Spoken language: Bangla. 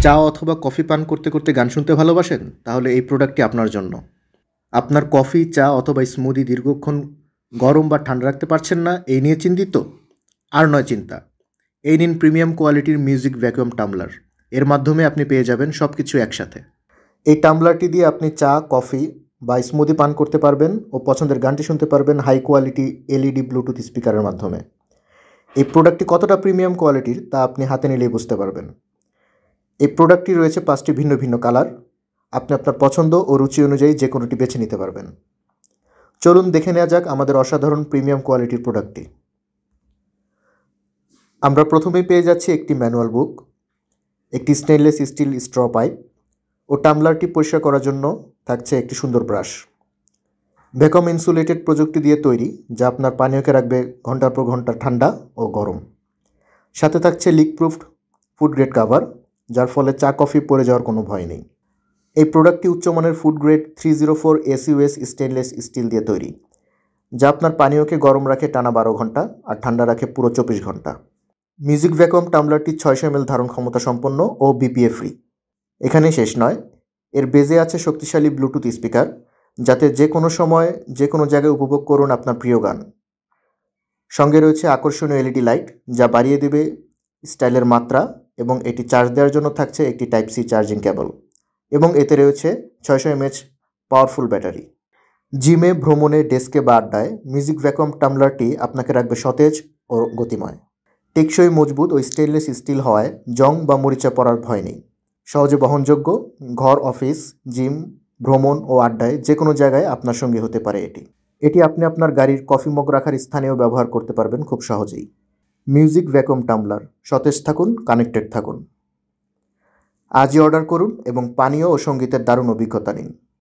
চা অথবা কফি পান করতে করতে গান শুনতে ভালোবাসেন? তাহলে এই প্রোডাক্টটি আপনার জন্য। আপনার কফি, চা অথবা স্মুদি দীর্ঘক্ষণ গরম বা ঠান্ডা রাখতে পারছেন না, এই নিয়ে চিন্তিত? আর নয় চিন্তা। এই নিন প্রিমিয়াম কোয়ালিটির মিউজিক ভ্যাকুয়াম টাম্বলার। এর মাধ্যমে আপনি পেয়ে যাবেন সব কিছু একসাথে। এই টাম্বলারটি দিয়ে আপনি চা, কফি বা স্মুদি পান করতে পারবেন ও পছন্দের গানটি শুনতে পারবেন হাই কোয়ালিটি এলইডি ব্লুটুথ স্পিকারের মাধ্যমে। এই প্রোডাক্টটি কতটা প্রিমিয়াম কোয়ালিটির তা আপনি হাতে নিলেই বুঝতে পারবেন। এই প্রোডাক্টটি রয়েছে 5টি ভিন্ন ভিন্ন কালার। আপনি আপনার পছন্দ ও রুচি অনুযায়ী যে কোনোটি বেছে নিতে পারবেন। চলুন দেখে নেওয়া যাক আমাদের অসাধারণ প্রিমিয়াম কোয়ালিটির প্রোডাক্টটি। আমরা প্রথমেই পেয়ে যাচ্ছি একটি ম্যানুয়াল বুক, একটি স্টেনলেস স্টিল স্ট্র পাইপ ও টাম্বলারটি পরিষ্কার করার জন্য থাকছে একটি সুন্দর ব্রাশ। ভ্যাকুয়াম ইনসুলেটেড প্রযুক্তি দিয়ে তৈরি, যা আপনার পানীয়কে রাখবে ঘন্টার পর ঘন্টা ঠান্ডা ও গরম। সাথে থাকছে leak proofed food grade cover, যার ফলে চা কফি পড়ে যাওয়ার কোনো ভয় নেই। এই প্রোডাক্টটি উচ্চমানের food grade 304 SUS stainless steel দিয়ে তৈরি, যা আপনার পানীয়কে গরম রাখে টানা 12 ঘন্টা আর ঠান্ডা রাখে পুরো 24 ঘন্টা। মিউজিক ভ্যাকুয়াম টাম্বলারটি 600 ml ধারণ ক্ষমতা সম্পন্ন ও BPA ফ্রি। এখানেই শেষ নয়, এর বেজে আছে শক্তিশালী ব্লুটুথ স্পিকার, যাতে যে কোনো সময় যে কোনো জায়গায় উপভোগ করুন আপনার প্রিয় গান। সঙ্গে রয়েছে আকর্ষণীয় LED লাইট, যা বাড়িয়ে দেবে স্টাইলের মাত্রা, এবং এটি চার্জ দেওয়ার জন্য থাকছে একটি টাইপ সি চার্জিং কেবল, এবং এতে রয়েছে 600 mAh পাওয়ারফুল ব্যাটারি। জিমে, ভ্রমণে, ডেস্কে বা আড্ডায় মিউজিক ভ্যাকুয়াম টাম্বলারটি আপনাকে রাখবে সতেজ ও গতিময়। টেকসই, মজবুত ও স্টেনলেস স্টিল হওয়ায় জং বা মরিচা পড়ার ভয় নেই। সহজে বহনযোগ্য, ঘর, অফিস, জিম, ভ্রমণ ও আড্ডায় যে কোনো জায়গায় আপনার সঙ্গী হতে পারে এটি আপনি আপনার গাড়ির কফি মগ রাখার স্থানেও ব্যবহার করতে পারবেন খুব সহজেই। মিউজিক ভ্যাকুয়াম টাম্বলার, সতেজ থাকুন, কানেক্টেড থাকুন। আজই অর্ডার করুন এবং পানীয় ও সঙ্গীতের দারুণ অভিজ্ঞতা নিন।